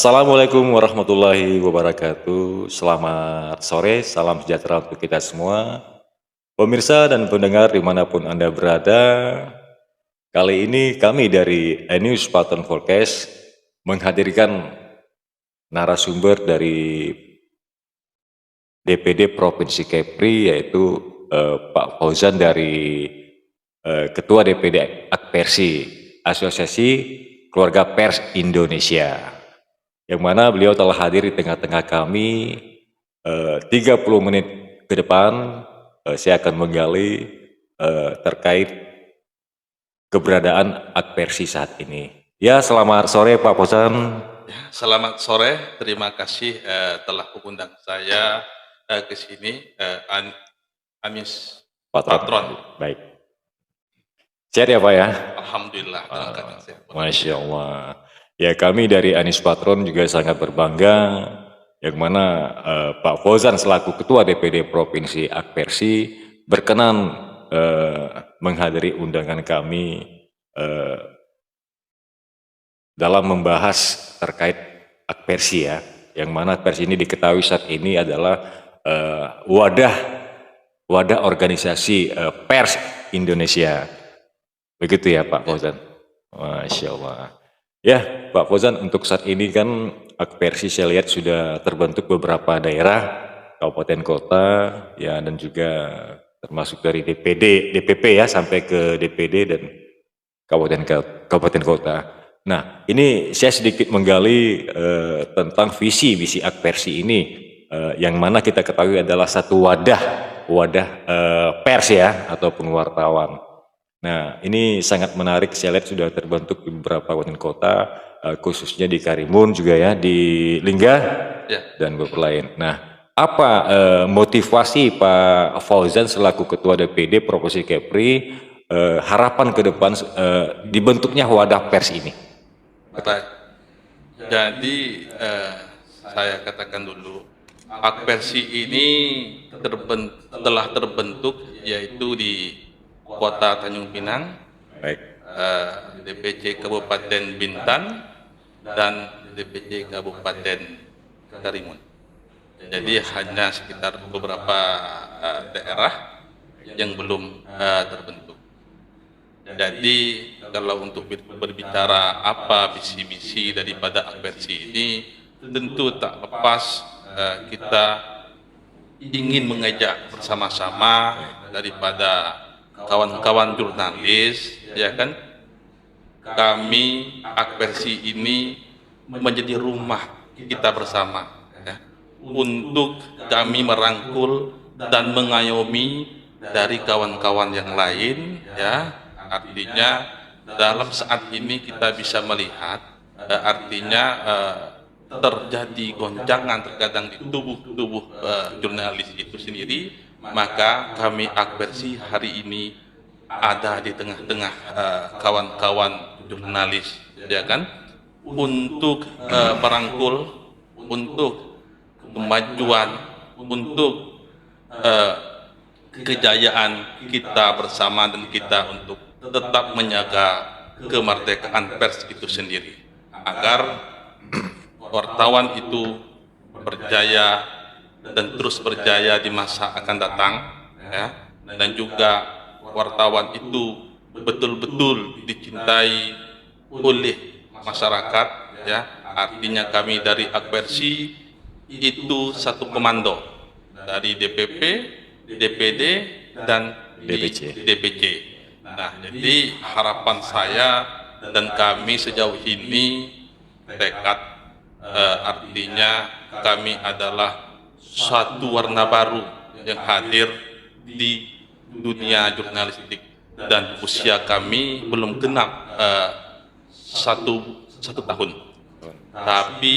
Assalamualaikum warahmatullahi wabarakatuh. Selamat sore, salam sejahtera untuk kita semua. Pemirsa dan pendengar dimanapun Anda berada, kali ini kami dari News Patron Forecast menghadirkan narasumber dari DPD Provinsi Kepri, yaitu Pak Fauzan dari Ketua DPD Akpersi, Asosiasi Keluarga Pers Indonesia, yang mana beliau telah hadir di tengah-tengah kami. 30 menit ke depan saya akan menggali terkait keberadaan Akpersi saat ini. Ya, selamat sore Pak Fauzan. Selamat sore, terima kasih telah mengundang saya ke sini, Anis Patron. Baik. Sehat ya Pak ya? Alhamdulillah, dalam keadaan sehat. Masya Allah. Ya, kami dari Anis Patron juga sangat berbangga, yang mana Pak Fauzan selaku Ketua DPD Provinsi Akpersi berkenan menghadiri undangan kami dalam membahas terkait Akpersi ya, yang mana Akpersi ini diketahui saat ini adalah wadah organisasi pers Indonesia. Begitu ya Pak Fauzan? Masya Allah. Ya Pak Fauzan, untuk saat ini kan Akpersi saya lihat sudah terbentuk beberapa daerah, kabupaten kota, ya, dan juga termasuk dari DPP ya, sampai ke DPD dan kabupaten kota. Nah, ini saya sedikit menggali tentang visi Akpersi ini, yang mana kita ketahui adalah satu wadah pers ya, ataupun wartawan. Nah, ini sangat menarik, saya lihat sudah terbentuk di beberapa kabupaten kota, khususnya di Karimun juga ya, di Lingga Ya. dan beberapa lain. Nah, apa motivasi Pak Fauzan selaku Ketua DPD Provinsi Kepri, harapan ke depan dibentuknya wadah pers ini? Baik. Jadi saya katakan dulu, Akpersi ini telah terbentuk yaitu di Kota Tanjung Pinang, Baik. DPC Kabupaten Bintan, dan DPC Kabupaten Karimun. Jadi hanya sekitar beberapa daerah yang belum terbentuk. Jadi kalau untuk berbicara apa visi-misi daripada Akpersi ini, tentu tak lepas kita ingin mengajak bersama-sama daripada kawan-kawan jurnalis, ya kan, kami Akpersi ini menjadi rumah kita bersama, ya, untuk kami merangkul dan mengayomi dari kawan-kawan yang lain, ya. Artinya dalam saat ini kita bisa melihat artinya terjadi goncangan terkadang di tubuh jurnalis itu sendiri, maka kami Akpersi hari ini ada di tengah-tengah kawan-kawan jurnalis, ya kan, untuk merangkul, untuk kemajuan, untuk kejayaan kita bersama dan kita untuk tetap menjaga kemerdekaan pers itu sendiri, agar wartawan itu berjaya dan terus berjaya di masa akan datang, ya, dan juga wartawan itu betul-betul dicintai oleh masyarakat, ya. Artinya kami dari Akpersi itu satu komando dari DPP, DPD, dan DPC. Nah, jadi harapan saya dan kami sejauh ini tekad, artinya kami adalah suatu warna baru yang hadir di dunia jurnalistik, dan usia kami belum genap satu tahun. Tapi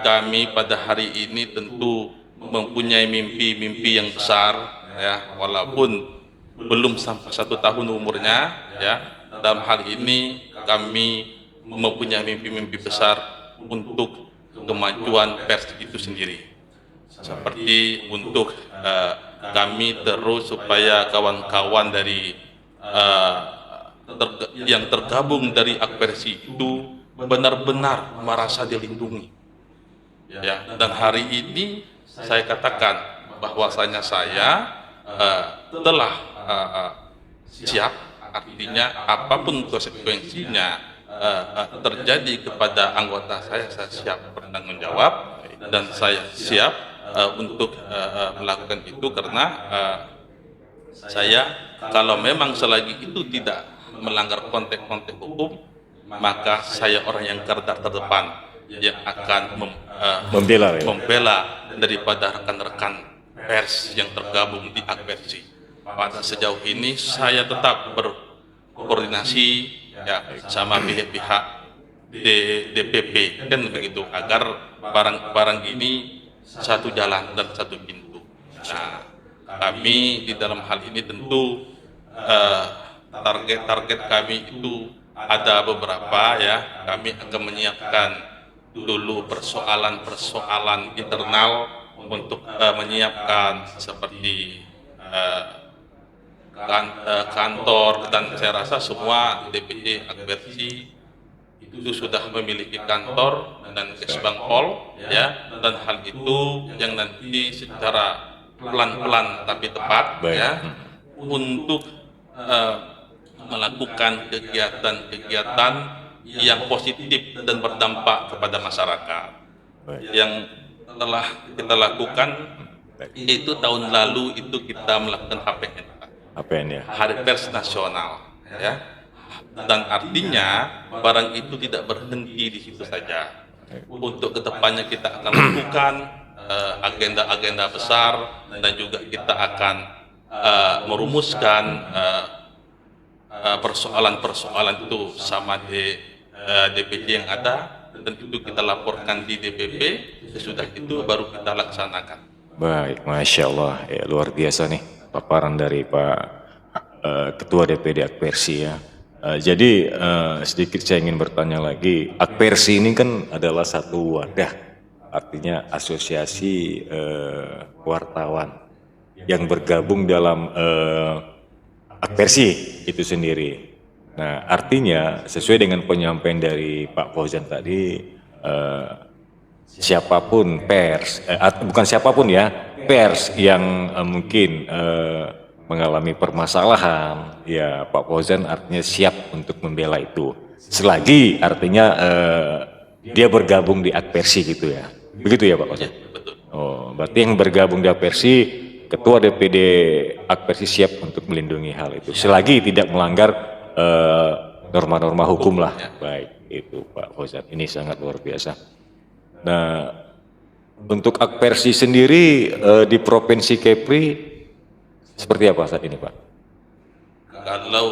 kami pada hari ini tentu mempunyai mimpi-mimpi yang besar, ya, walaupun belum sampai 1 tahun umurnya, ya. Dalam hal ini kami mempunyai mimpi-mimpi besar untuk kemajuan pers itu sendiri, seperti untuk kami terus supaya kawan-kawan dari yang tergabung dari Akpersi itu benar-benar merasa dilindungi, ya. Dan hari ini saya katakan bahwasanya saya telah siap, artinya apapun konsekuensinya terjadi kepada anggota saya siap bertanggung jawab, dan saya siap untuk melakukan itu karena saya, kalau memang selagi itu tidak melanggar konteks-konteks hukum, maka saya orang yang garda terdepan yang akan Membela ya. membela daripada rekan-rekan pers yang tergabung di Akpersi. Pada sejauh ini saya tetap berkoordinasi ya sama pihak-pihak DPP kan begitu, agar barang-barang ini satu jalan dan satu pintu. Nah, kami di dalam hal ini tentu target-target kami itu ada beberapa ya. Kami akan menyiapkan dulu persoalan-persoalan internal untuk menyiapkan seperti kantor, dan saya rasa semua DPD Akpersi itu sudah memiliki kantor dan Kesbang Hall ya, dan hal itu yang nanti secara pelan-pelan tapi tepat ya untuk melakukan kegiatan-kegiatan yang positif dan berdampak kepada masyarakat. Yang telah kita lakukan itu tahun lalu itu kita melakukan HPN ya. Hari Pers Nasional ya, dan artinya barang itu tidak berhenti di situ saja. Untuk kedepannya kita akan lakukan agenda-agenda besar, dan juga kita akan merumuskan persoalan-persoalan itu sama di DPD yang ada, dan itu kita laporkan di DPP. Sesudah itu baru kita laksanakan. Baik, Masya Allah, ya, luar biasa nih paparan dari Pak Ketua DPD Akpersi ya. Jadi sedikit saya ingin bertanya lagi, Akpersi ini kan adalah satu wadah, artinya asosiasi wartawan yang bergabung dalam Akpersi itu sendiri. Nah, artinya sesuai dengan penyampaian dari Pak Fauzan tadi, siapapun pers, bukan siapapun ya, pers yang mungkin mengalami permasalahan, ya Pak Fauzan artinya siap untuk membela itu. Selagi artinya dia bergabung di Akpersi gitu ya. Begitu ya Pak Fauzan? Ya, betul. Oh, berarti yang bergabung di Akpersi, Ketua DPD Akpersi siap untuk melindungi hal itu. Selagi tidak melanggar norma-norma hukum lah. Baik, itu Pak Fauzan. Ini sangat luar biasa. Nah, untuk Akpersi sendiri di Provinsi Kepri seperti apa saat ini, Pak? Kalau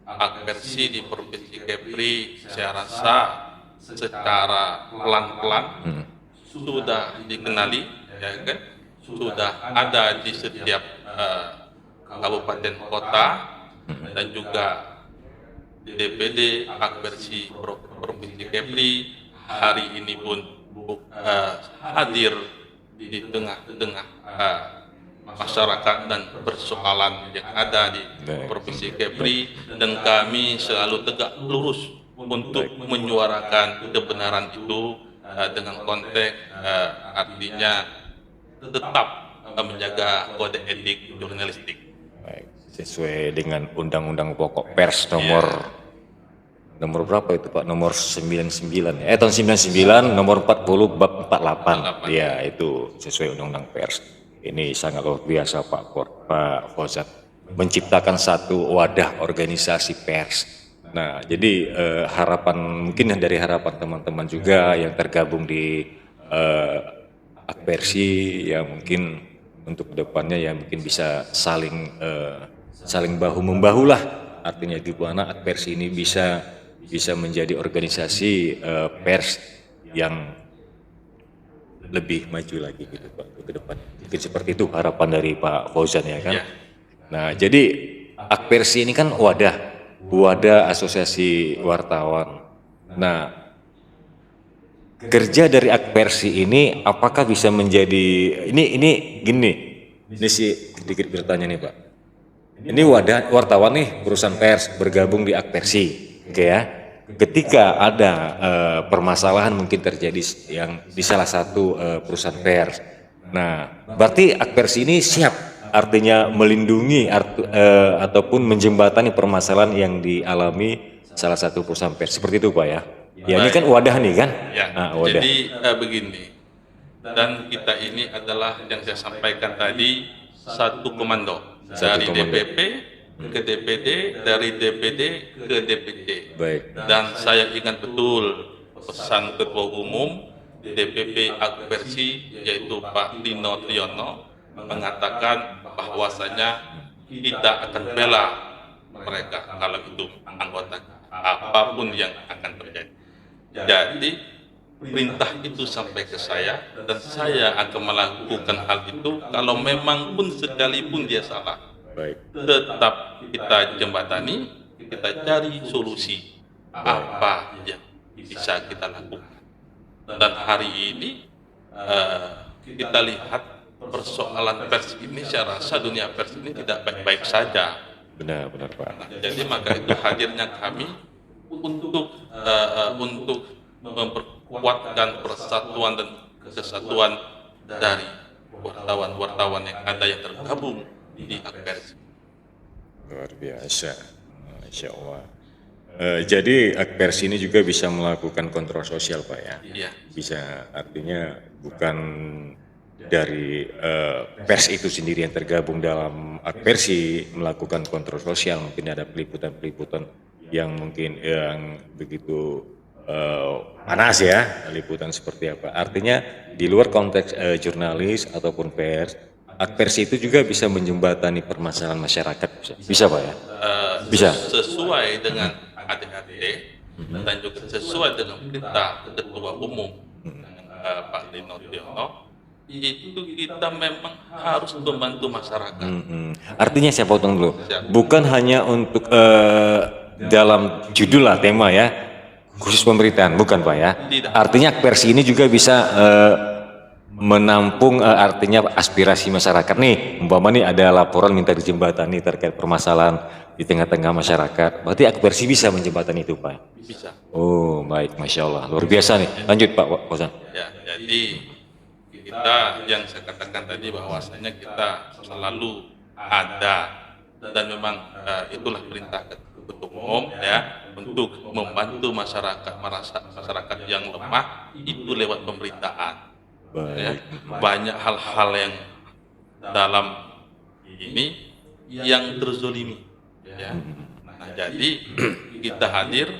Akpersi di Provinsi Kepri, saya rasa secara pelan-pelan sudah dikenali, ya kan? Sudah ada di setiap kabupaten kota, dan juga DPD Akpersi Provinsi Kepri hari ini pun hadir di tengah-tengah masyarakat dan persoalan yang ada di Provinsi Kepri, dan kami selalu tegak lurus untuk menyuarakan kebenaran itu dengan konteks artinya tetap menjaga kode etik jurnalistik. Baik, sesuai dengan Undang-Undang Pokok Pers nomor berapa itu Pak? Nomor 99 ya. Tahun 99 nomor 40 bab 48. Ya, itu sesuai Undang-Undang Pers. Ini sangat luar biasa Pak Fauzan menciptakan satu wadah organisasi pers. Nah, jadi harapan mungkin dari harapan teman-teman juga yang tergabung di Akpersi ya, mungkin untuk kedepannya ya mungkin bisa saling bahu membahu lah, artinya gimana Akpersi ini bisa menjadi organisasi pers yang lebih maju lagi gitu Pak ke depan. Mungkin seperti itu harapan dari Pak Fauzan ya kan. Ya. Nah, jadi Akpersi ini kan wadah asosiasi wartawan. Nah, kerja dari Akpersi ini apakah bisa menjadi ini gini. Ini sih sedikit bertanya nih Pak. Ini wadah wartawan nih, perusahaan pers bergabung di Akpersi, oke ya. ketika ada permasalahan mungkin terjadi yang di salah satu perusahaan pers. Nah, berarti Akpers ini siap, artinya melindungi ataupun menjembatani permasalahan yang dialami salah satu perusahaan pers. Seperti itu Pak ya. Ya ini Baik. kan wadah nih kan. Ya, Nah, wadah. jadi begini, dan kita ini adalah yang saya sampaikan tadi satu komando dari komando. DPP ke DPD, dari DPD ke DPD. Baik. Dan saya ingat betul pesan Ketua Umum DPP Akpersi yaitu Pak Lino Triyono mengatakan bahwasanya kita akan bela mereka kalau itu anggota apapun yang akan terjadi. Jadi perintah itu sampai ke saya dan saya akan melakukan hal itu kalau memang pun sekalipun dia salah. Baik. Tetap kita jembatani, kita cari solusi apa yang bisa kita lakukan. Dan hari ini kita lihat persoalan pers ini, saya rasa dunia pers ini tidak baik-baik saja. Benar Pak. Jadi maka itu hadirnya kami untuk memperkuatkan persatuan dan kesatuan dari wartawan-wartawan yang ada yang tergabung di Akpers. Luar biasa, Masya Allah. Jadi Akpers ini juga bisa melakukan kontrol sosial Pak ya? Iya. Bisa, artinya bukan dari pers itu sendiri yang tergabung dalam Akpersi melakukan kontrol sosial, mungkin ada peliputan-peliputan yang mungkin yang begitu panas ya, liputan seperti apa. Artinya di luar konteks jurnalis ataupun pers, Akpersi itu juga bisa menjembatani permasalahan masyarakat, bisa Pak ya? Bisa. Sesuai dengan ADART dan juga sesuai dengan perintah Ketua Umum Pak Lino Triyono, itu kita memang harus membantu masyarakat. Artinya saya potong dulu, bukan hanya untuk dalam judul lah tema ya, khusus pemberitaan, bukan Pak ya? Tidak. Artinya Akpersi ini juga bisa menampung artinya aspirasi masyarakat nih, umpama nih ada laporan minta dijembatani terkait permasalahan di tengah-tengah masyarakat, berarti Akpersi bisa menjembatani itu Pak? Bisa. Oh baik, Masya Allah, luar biasa nih. Lanjut Pak Fauzan. Ya, jadi kita yang saya katakan tadi bahwasanya kita selalu ada dan memang itulah perintah Ketua Umum ya untuk membantu masyarakat yang lemah itu lewat pemberitaan. Ya, banyak hal-hal yang dalam ini yang terzolimi. Ya. Nah, jadi kita hadir,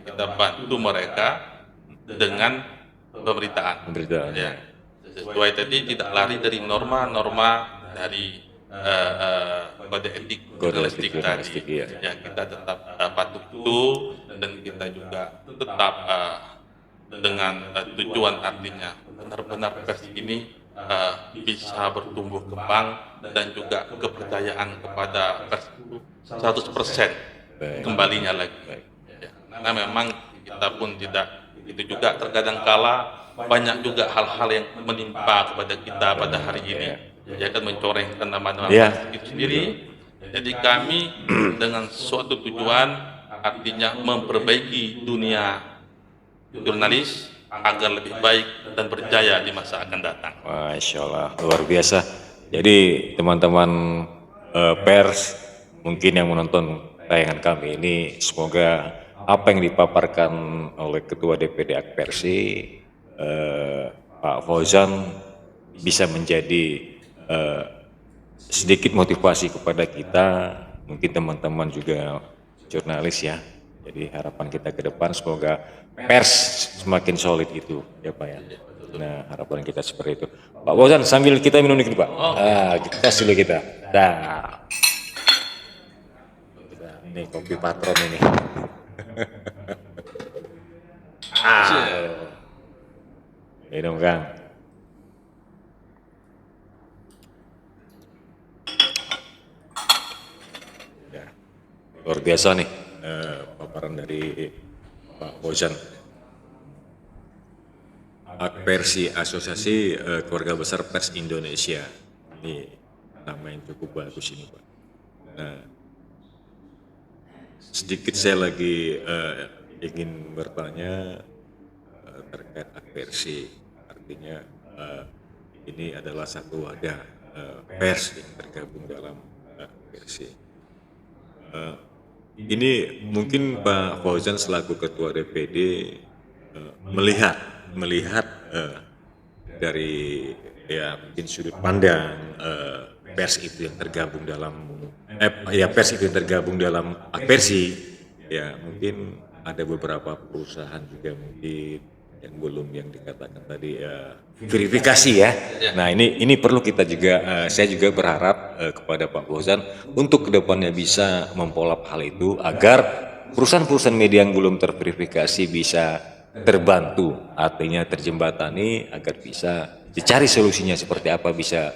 kita bantu mereka dengan pemberitaan. Pemberitaan. Ya. Sesuai tadi tidak lari dari norma-norma dari kode etik jurnalistik tadi. Iya. Ya, kita tetap patuh itu dan kita juga tetap dengan tujuan artinya benar-benar pers ini bisa bertumbuh kembang dan juga kepercayaan kepada pers 100% kembalinya lagi. Ya, karena memang kita pun tidak itu juga terkadang kala banyak juga hal-hal yang menimpa kepada kita pada hari ini, ya kan mencorengkan nama-nama itu sendiri. Jadi kami dengan suatu tujuan artinya memperbaiki dunia jurnalis agar lebih baik dan berjaya di masa akan datang. Masya Allah, luar biasa. Jadi teman-teman pers mungkin yang menonton tayangan kami ini, semoga apa yang dipaparkan oleh Ketua DPD Akpersi Pak Fauzan bisa menjadi sedikit motivasi kepada kita, mungkin teman-teman juga jurnalis ya. Jadi harapan kita ke depan semoga pers semakin solid itu ya Pak ya. Nah harapan kita seperti itu. Pak Fauzan sambil kita minum dikit Pak. Kita tes dulu kita. Dah. Ini kopi patron ini. Minum Kang. Ya, luar biasa nih paparan dari Pak Fauzan. Akpersi Asosiasi Keluarga Besar Pers Indonesia. Ini nama yang cukup bagus ini Pak. Nah, sedikit saya lagi ingin bertanya terkait Akpersi. Artinya ini adalah satu wadah pers yang tergabung dalam Akpersi. Ini mungkin Pak Fauzan selaku Ketua DPD melihat dari ya mungkin sudut pandang pers itu yang tergabung dalam pers itu yang tergabung dalam Akpersi, ya mungkin ada beberapa perusahaan juga mungkin yang belum yang dikatakan tadi verifikasi ya. Nah ini perlu kita juga saya juga berharap kepada Pak Fauzan untuk kedepannya bisa mempolap hal itu agar perusahaan-perusahaan media yang belum terverifikasi bisa terbantu, artinya terjembatani agar bisa dicari solusinya seperti apa bisa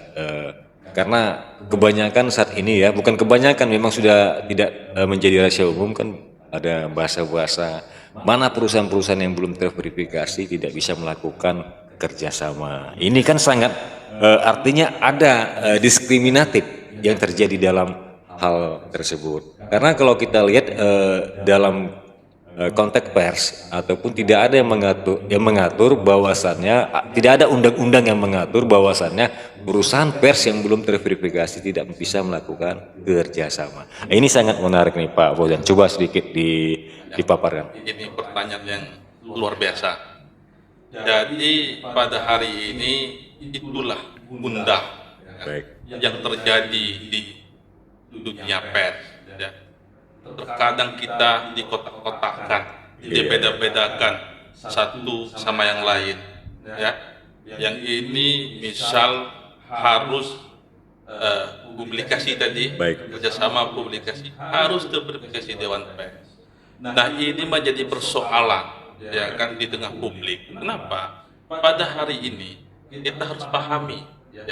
karena kebanyakan saat ini ya, bukan kebanyakan, memang sudah tidak menjadi rahasia umum kan, ada bahasa-bahasa mana perusahaan-perusahaan yang belum terverifikasi tidak bisa melakukan kerjasama. Ini kan sangat artinya ada diskriminatif yang terjadi dalam hal tersebut. Karena kalau kita lihat dalam konteks pers ataupun tidak ada yang mengatur bahwasannya tidak ada undang-undang yang mengatur bahwasannya perusahaan pers yang belum terverifikasi tidak bisa melakukan kerjasama. Ini sangat menarik nih Pak Fauzan. Coba sedikit dipaparkan. Ini pertanyaan yang luar biasa. Jadi pada hari ini itulah gundah yang terjadi di dunia pers. Ya. Terkadang kita dikotak-kotakkan, dibeda-bedakan satu sama yang lain. Ya, yang ini misal harus publikasi tadi, kerjasama publikasi harus terverifikasi Dewan Pers. Nah ini menjadi persoalan ya kan di tengah publik. Kenapa? Pada hari ini kita harus pahami ya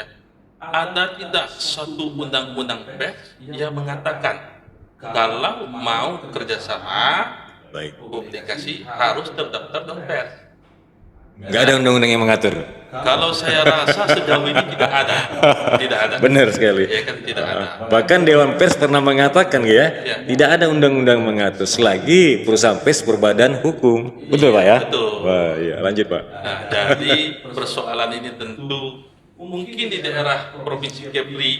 ada tidak satu undang-undang pers yang mengatakan kalau mau kerjasama publikasi harus terdaftar dalam pers. Nggak ada undang-undang yang mengatur. Kalau saya rasa sejauh ini tidak ada. Benar sekali. Ya kan tidak ada. Bahkan Dewan Pers pernah mengatakan ya, tidak ada undang-undang mengatur selagi perusahaan pers berbadan hukum. Betul Pak ya? Betul. Wah, iya, lanjut Pak. Nah, jadi persoalan ini tentu mungkin di daerah Provinsi Kepri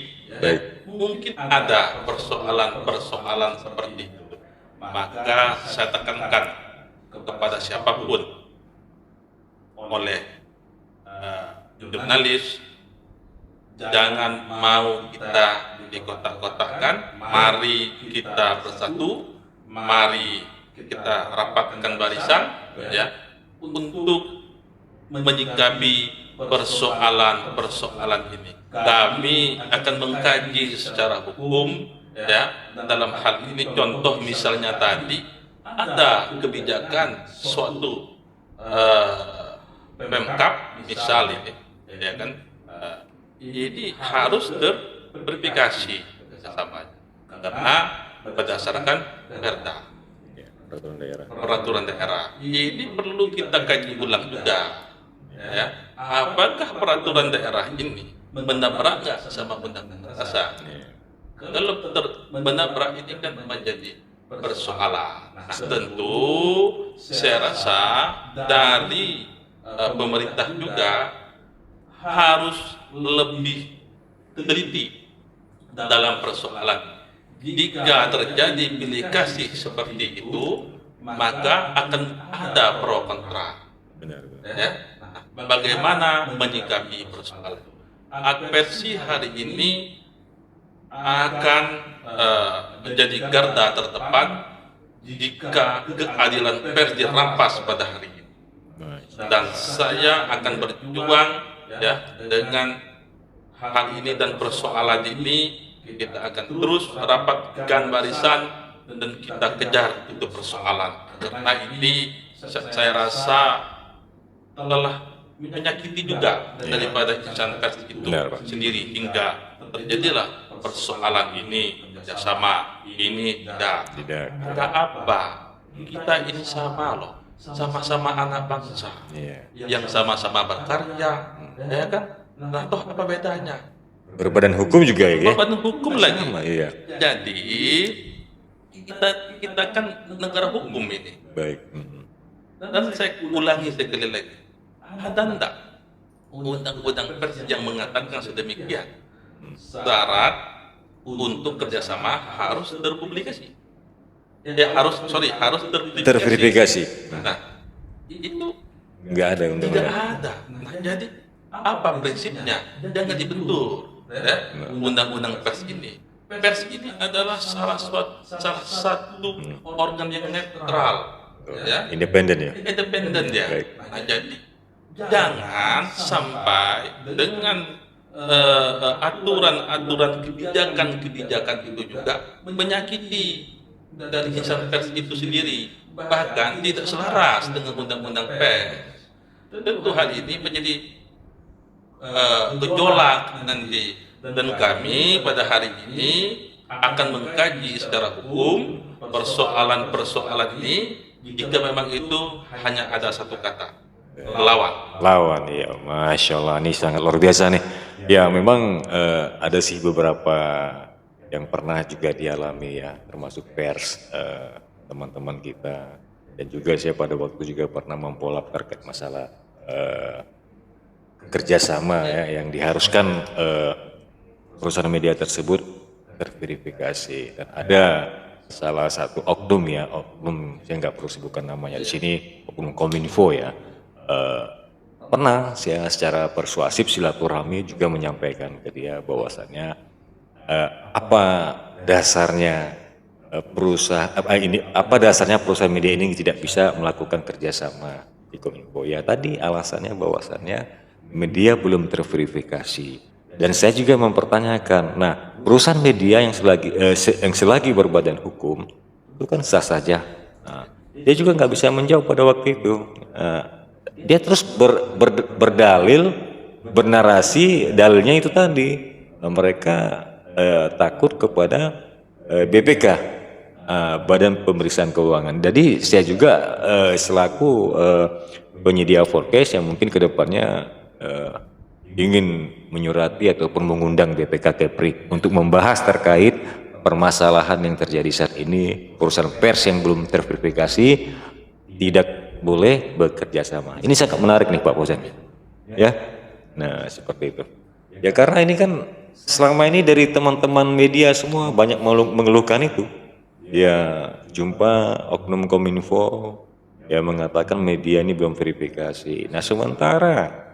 mungkin ada persoalan seperti itu. Maka saya tekankan kepada siapapun oleh jurnalis, jangan mau kita dikotak-kotakkan. Mari kita bersatu, mari kita rapatkan barisan ya untuk menyikapi persoalan ini. Kami akan mengkaji secara hukum ya dalam hal ini. Contoh misalnya tadi ada kebijakan suatu Pemkab misal ini ya kan ini harus terverifikasi kerjasamanya karena berdasarkan perda peraturan daerah. Ini perlu kita kaji ulang juga ya, apakah peraturan daerah ini menabrak nggak sama undang-undang dasar. Kalau menabrak ini kan menjadi persoalan. Nah, tentu saya rasa dari pemerintah juga harus lebih teliti dalam persoalan. Jika terjadi bilikasi seperti itu, maka akan ada pro kontra. Ya? Nah, bagaimana menyikapi persoalan? Akpersi hari ini akan menjadi garda terdepan jika keadilan pers dirampas pada hari ini. Dan saya akan berjuang ya dengan hal ini dan persoalan ini. Kita akan terus rapatkan barisan dan kita kejar itu persoalan. Karena ini saya rasa telah menyakiti juga daripada insan pers itu sendiri hingga terjadilah persoalan ini kerjasama ini tidak. Tidak apa? Kita ini sama loh. Sama-sama anak bangsa yang sama-sama berkarya, ya kan? Nah, toh apa bedanya? Berbadan hukum juga ya? Berbadan hukum lagi. Iya. Jadi kita kan negara hukum ini. Baik. Dan saya ulangi sekali lagi, ada enggak undang-undang pers yang mengatakan sedemikian? Syarat untuk kerjasama harus terpublikasi. Harus Terverifikasi. Nah, itu Nggak ada tidak undang-undang. ada. Nah, jadi apa prinsipnya? Jangan dibentur ya, undang-undang pers ini. Pers ini adalah salah satu organ yang netral, ya, Independen ya. independen dia. Baik. Nah, jadi jangan sampai dengan aturan-aturan kebijakan itu juga menyakiti dari insan pers itu sendiri, bahkan tidak selaras dengan undang-undang pers. Tentu hal ini menjadi gejolak nanti, dan kami pada hari ini akan mengkaji secara hukum persoalan-persoalan ini jika memang itu hanya ada satu kata, lawan. Lawan ya, Masya Allah, ini sangat luar biasa nih. Ya memang ada sih beberapa yang pernah juga dialami ya, termasuk pers, teman-teman kita, dan juga saya pada waktu juga pernah mempolap terkait masalah kerjasama ya, yang diharuskan perusahaan media tersebut terverifikasi. Dan ada salah satu oknum ya, oknum saya nggak perlu sebutkan namanya di sini, oknum Kominfo ya, pernah saya secara persuasif silaturahmi juga menyampaikan ke dia bahwasannya apa dasarnya perusahaan media ini tidak bisa melakukan kerjasama di Kominfo. Ya tadi alasannya bahwasannya media belum terverifikasi, dan saya juga mempertanyakan, nah perusahaan media yang selagi berbadan hukum itu kan sah saja. Nah, dia juga nggak bisa menjawab pada waktu itu. Dia terus berdalil, bernarasi, dalilnya itu tadi mereka takut kepada BPK, Badan Pemeriksaan Keuangan. Jadi saya juga selaku penyedia forecast yang mungkin kedepannya ingin menyurati ataupun mengundang BPK Kepri untuk membahas terkait permasalahan yang terjadi saat ini, perusahaan pers yang belum terverifikasi tidak boleh bekerja sama. Ini sangat menarik nih Pak Fauzan. Ya, nah seperti itu. Ya karena ini kan selama ini dari teman-teman media semua banyak mengeluhkan itu. Ya jumpa oknum Kominfo yang mengatakan media ini belum verifikasi. Nah sementara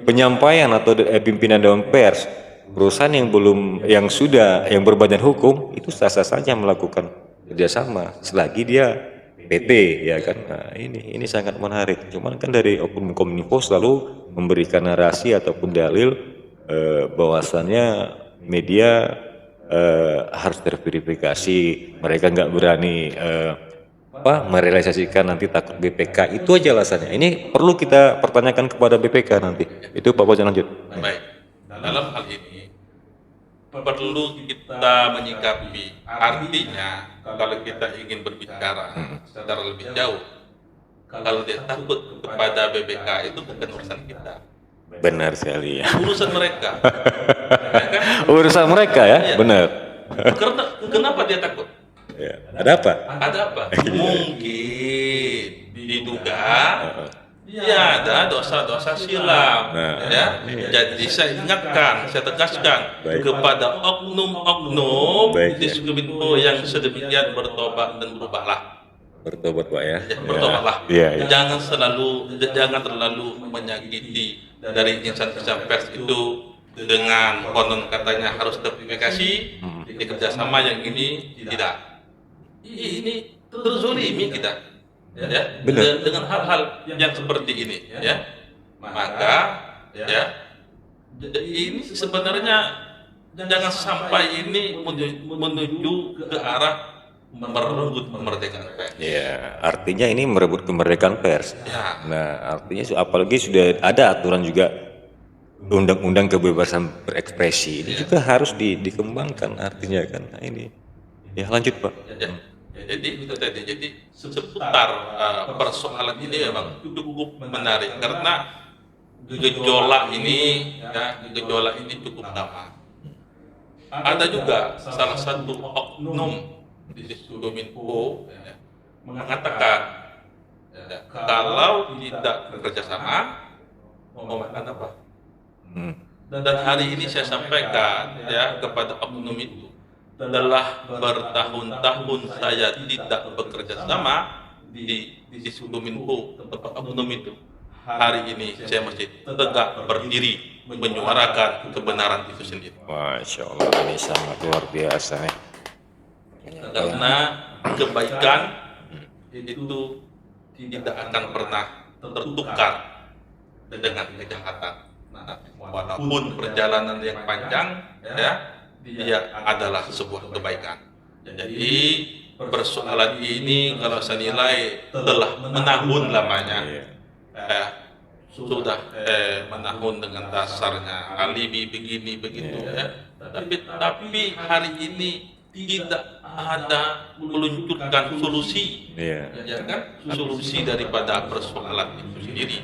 penyampaian atau pimpinan Dewan Pers perusahaan yang berbadan hukum itu sah-sah saja melakukan kerjasama selagi dia PT ya kan. Nah, ini sangat menarik. Cuman kan dari oknum Kominfo selalu memberikan narasi ataupun dalil bahwasannya media harus terverifikasi, mereka nggak berani merealisasikan, nanti takut BPK. Itu aja alasannya. Ini perlu kita pertanyakan kepada BPK nanti. Itu Pak Fauzan, lanjut. Baik, dalam hal ini perlu kita menyikapi, artinya kalau kita ingin berbicara secara lebih jauh, kalau dia takut kepada BPK itu bukan urusan kita, Benar sekali ya. urusan mereka. Ya kan? Urusan mereka ya, Iya. benar. Karena kenapa dia takut? Ya. Ada apa? Ada apa? Mungkin diduga ya ada dosa-dosa silam. Ya. Jadi saya ingatkan, saya tegaskan Baik. kepada oknum-oknum Baik, di ya. Kominfo yang sedemikian bertobat dan berubahlah. Bertobat Pak ya. Ya, bertobatlah. Iya, iya. Jangan terlalu menyakiti dari insan-insan pers itu dengan konon katanya harus terverifikasi di kerjasama yang ini tidak. Ini terzolimi kita, ya, Benar. dengan hal-hal yang seperti ini, ya. Maka, ya, ini sebenarnya jangan sampai ini menuju ke arah merebut kemerdekaan pers. Ya, artinya ini merebut kemerdekaan pers. Ya. Nah, artinya apalagi sudah ada aturan juga undang-undang kebebasan berekspresi. Ini juga harus dikembangkan artinya kan. Nah, ini. Ya, lanjut, Pak. Jadi itu tadi. Jadi seputar persoalan ini memang cukup menarik karena gejolak ini cukup lama. ada juga salah satu oknum di Kominfo mengatakan kalau tidak bekerja sama mau makan apa? Dan hari ini saya sampaikan ya kepada oknum itu, telah bertahun-tahun saya tidak bekerja sama di Kominfo tempat oknum itu. Hari ini saya masih tegak berdiri menyuarakan kebenaran itu sendiri. Masya Allah, ini sangat luar biasa nih. Karena kebaikan itu tidak akan pernah tertukar dengan kejahatan. Nah, walaupun perjalanan yang panjang, ya, dia adalah sebuah kebaikan. Jadi persoalan ini kalau saya nilai telah menahun lamanya, sudah menahun dengan dasarnya alibi begini begitu, ya. Tapi hari ini tidak ada meluncurkan solusi, ya kan? Solusi daripada persoalan itu sendiri,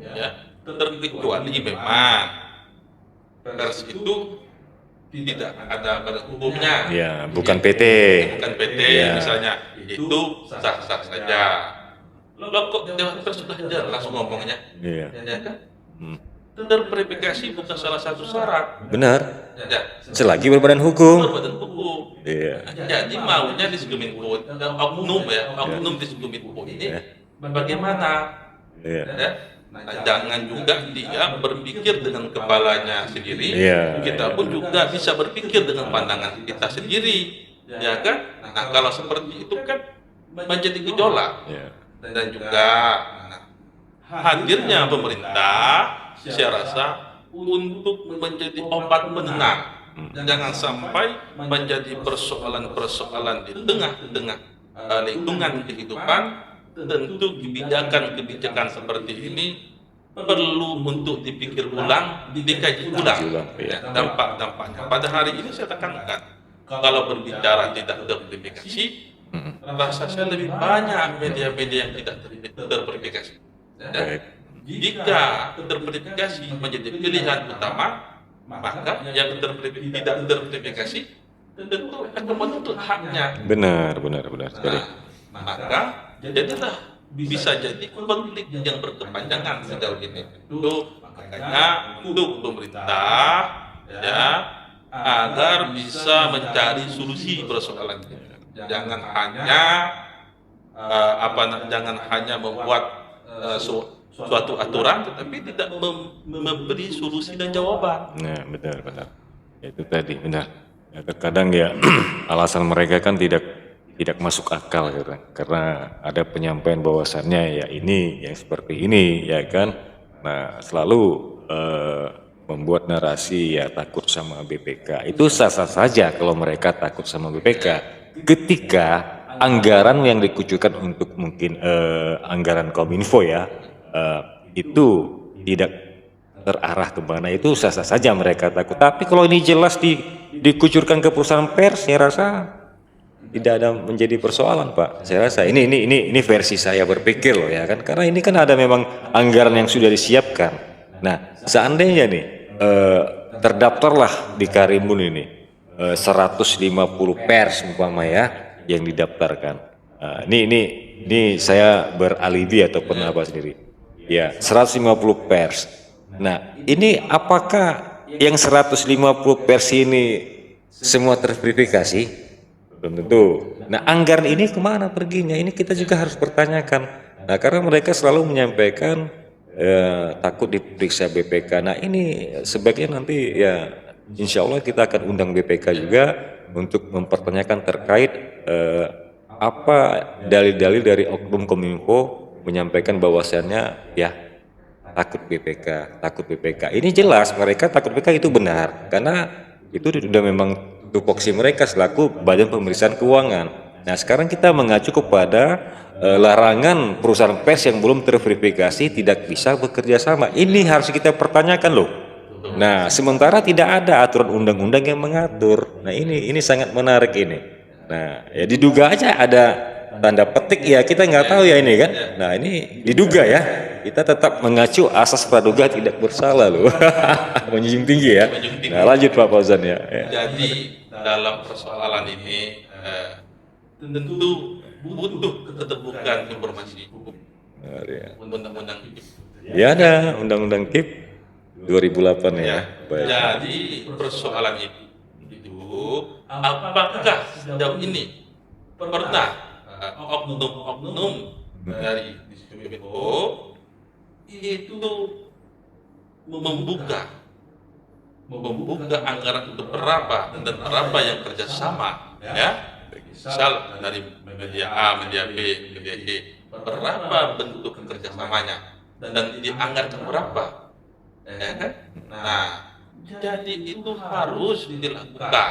ya. Terkecuali memang pers itu tidak ada badan hukumnya, Ya, bukan PT. bukan PT Ya. misalnya, itu sah-sah saja. Lo kok Dewan Pers sudah jelas ngomongnya, Iya. ya kan? Terverifikasi bukan salah satu syarat, Benar. ya. Selagi berbadan hukum. Berbadan hukum. Iya. Jadi maunya di Kominfo, oknum ya, oknum di Kominfo ini Ya. bagaimana? Iya. Ya? Nah, jangan juga dia berpikir dengan kepalanya sendiri. Iya, Kita pun juga bisa berpikir dengan pandangan kita sendiri, ya kan? Nah, kalau seperti itu kan menjadi gejolak. Iya. Dan juga hadirnya pemerintah, saya rasa untuk menjadi obat penenang. Jangan sampai menjadi persoalan-persoalan di tengah-tengah lingkungan kehidupan. Tentu kebijakan-kebijakan seperti ini perlu untuk dipikir ulang, dikaji ulang, Iya. dampak-dampaknya. Pada hari ini saya tekankan, kalau berbicara tidak terverifikasi, rasa saya lebih banyak media-media yang tidak terverifikasi. Ya. Baik. Jika terverifikasi menjadi pilihan utama, maka yang tidak terverifikasi tentu akan menuntut haknya. Benar sekali. Nah, maka jadilah bisa jadi konflik yang berkepanjangan sejauh ini. Itu makanya untuk pemerintah, ya, agar bisa mencari solusi persoalan ini. Jangan hanya jangan hanya membuat suatu aturan, tetapi tidak memberi solusi dan jawaban. Nah, benar. Itu tadi, benar. Ya, terkadang ya alasan mereka kan tidak masuk akal gitu kan. Karena ada penyampaian bahwasannya ya ini yang seperti ini ya kan. Nah, selalu membuat narasi ya takut sama BPK. Itu sah-sah saja kalau mereka takut sama BPK. Ketika anggaran yang dikucurkan untuk mungkin anggaran Kominfo ya itu tidak terarah kemana, itu sah-sah saja mereka takut. Tapi kalau ini jelas dikucurkan ke perusahaan pers, saya rasa tidak ada menjadi persoalan, Pak. Saya rasa ini versi saya berpikir loh ya kan, karena ini kan ada memang anggaran yang sudah disiapkan. Nah, seandainya nih terdaftarlah di Karimun ini 150 pers umpama ya yang didaftarkan. Ini saya beralibi ataupun apa sendiri. Ya, 150 pers. Nah, ini apakah yang 150 pers ini semua terverifikasi? Belum tentu. Nah, anggaran ini kemana perginya? Ini kita juga harus pertanyakan. Nah, karena mereka selalu menyampaikan takut diperiksa BPK. Nah, ini sebaiknya nanti ya insya Allah kita akan undang BPK juga untuk mempertanyakan terkait apa dalil-dalil dari oknum Kominfo menyampaikan bahwasannya ya takut BPK. Ini jelas mereka takut BPK, itu benar karena itu sudah memang tupoksi mereka selaku Badan Pemeriksaan Keuangan. Nah, sekarang kita mengacu kepada larangan perusahaan pers yang belum terverifikasi tidak bisa bekerja sama. Ini harus kita pertanyakan loh. Nah, sementara tidak ada aturan undang-undang yang mengatur. Nah, ini sangat menarik ini. Nah, ya diduga aja ada tanda petik ya, kita nggak tahu ya ini kan. Nah, ini diduga ya. kita tetap mengacu asas praduga tidak bersalah loh. Menjunjung tinggi ya. Menjunjung tinggi. Nah, lanjut Pak Fauzan ya. Ya. Jadi dalam persoalan ini tentu butuh keterbukaan informasi hukum. Benar, ya. Undang-undang Ya ada Undang-Undang KIP 2008 ya. Baik. Jadi persoalan itu apakah sejauh ini pernah oknum-oknum dari Diskominfo itu membuka anggaran untuk berapa dan berapa yang kerjasama, ya, misal dari media A, media B, media C, berapa bentuk kerjasamanya dan dianggarkan berapa, ya kan? Nah, jadi itu harus dilakukan,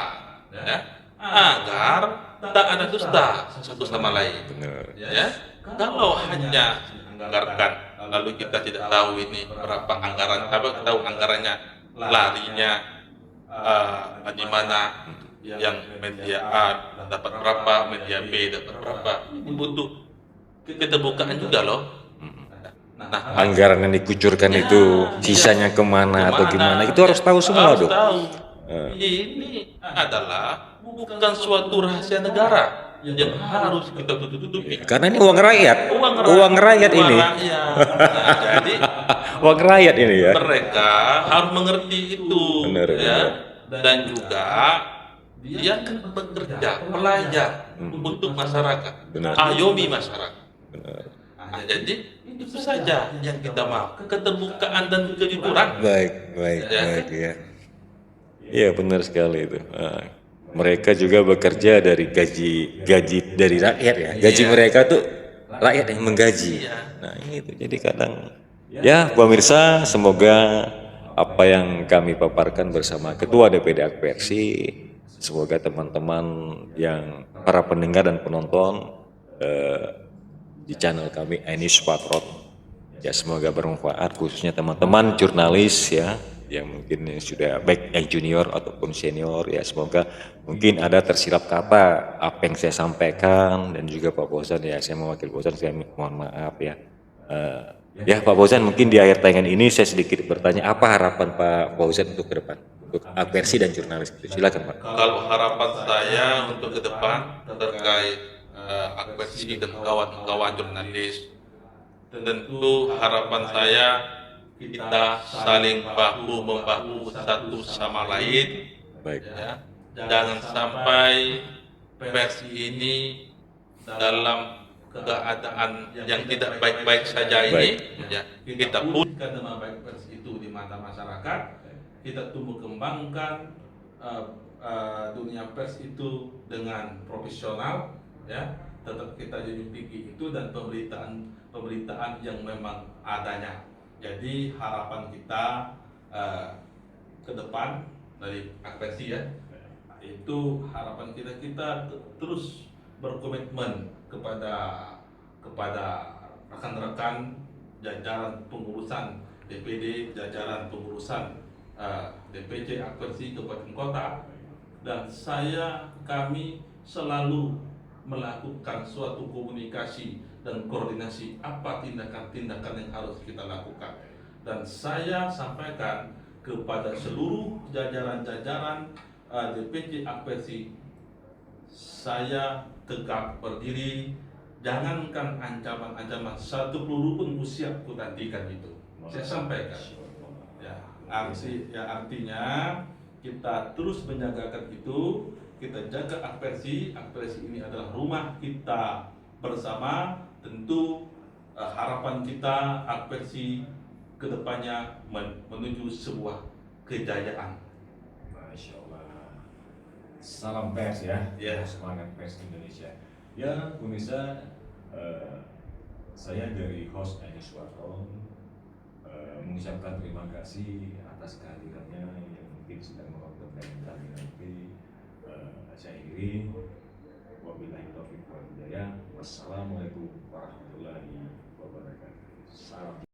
ya, agar tak ada dusta satu sama lain. Benar. Ya, kalau hanya anggarkan lalu kita tidak tahu ini berapa anggaran, tahu anggarannya larinya di mana, yang media A dapat berapa, media B dapat berapa. Ini butuh keterbukaan juga loh. Nah, Anggaran yang dikucurkan itu sisanya kemana atau gimana itu harus tahu semua harus dong. tahu. Ini adalah bukan suatu rahasia negara yang harus kita tutupi. Karena ini uang rakyat. Uang rakyat ini. Nah, jadi Uang rakyat ini ya. mereka harus mengerti itu, Benar, ya. Dan juga dia kan bekerja pelajar untuk masyarakat, Benar. ayomi masyarakat. Benar. Nah, jadi itu saja yang kita mau, keterbukaan dan kejujuran. Baik Ya. ya. Iya benar sekali itu. Mereka juga bekerja dari gaji dari rakyat ya. Gaji Iya. mereka tuh rakyat yang menggaji. Iya. Nah ini tuh jadi kadang ya pemirsa, semoga apa yang kami paparkan bersama Ketua DPD Akpersi, semoga teman-teman yang para pendengar dan penonton di channel kami Ainis Patrot ya semoga bermanfaat, khususnya teman-teman jurnalis ya yang mungkin sudah baik yang junior ataupun senior ya, semoga mungkin ada tersilap kata apa yang saya sampaikan, dan juga Pak Fauzan ya, saya mewakili Fauzan, saya mohon maaf ya. Ya Pak Fauzan, mungkin di akhir tayangan ini saya sedikit bertanya, apa harapan Pak Fauzan untuk ke depan untuk Akpersi dan jurnalis itu, silakan Pak. Kalau harapan saya untuk ke depan terkait Akpersi dan kawan-kawan jurnalis, tentu harapan saya kita saling bahu-membahu satu sama lain. Baik. Ya. Jangan sampai pers ini dalam keadaan yang tidak baik-baik saja ini, ya, kita pulihkan nama baik pers itu di mata masyarakat, kita tumbuh kembangkan dunia pers itu dengan profesional, ya, tetap kita junjung tinggi itu, dan pemberitaan yang memang adanya. Jadi harapan kita ke depan dari Akpersi ya, itu harapan kita terus berkomitmen kepada rekan-rekan jajaran pengurusan DPD, jajaran pengurusan DPC Akpersi Kabupaten Kota, dan kami selalu melakukan suatu komunikasi dan koordinasi apa tindakan-tindakan yang harus kita lakukan. Dan saya sampaikan kepada seluruh jajaran-jajaran DPC Akpersi, saya tegak berdiri, jangankan ancaman-ancaman, satu peluru pun siap kutantikan itu. Saya sampaikan. Ya, artinya kita terus menjagakan itu, kita jaga Akpersi. Akpersi ini adalah rumah kita bersama. Tentu harapan kita Akpersi kedepannya menuju sebuah kejayaan. Masya Allah. Salam pers ya. Ya. Semangat pers Indonesia. Ya pemirsa, saya dari host Ainis Patrot mengucapkan terima kasih atas kehadirannya yang mungkin sedang menonton dan kami nanti. Saya akhiri, wabillahi taufiq wal hidayah. Wassalamualaikum warahmatullahi wabarakatuh. Salam.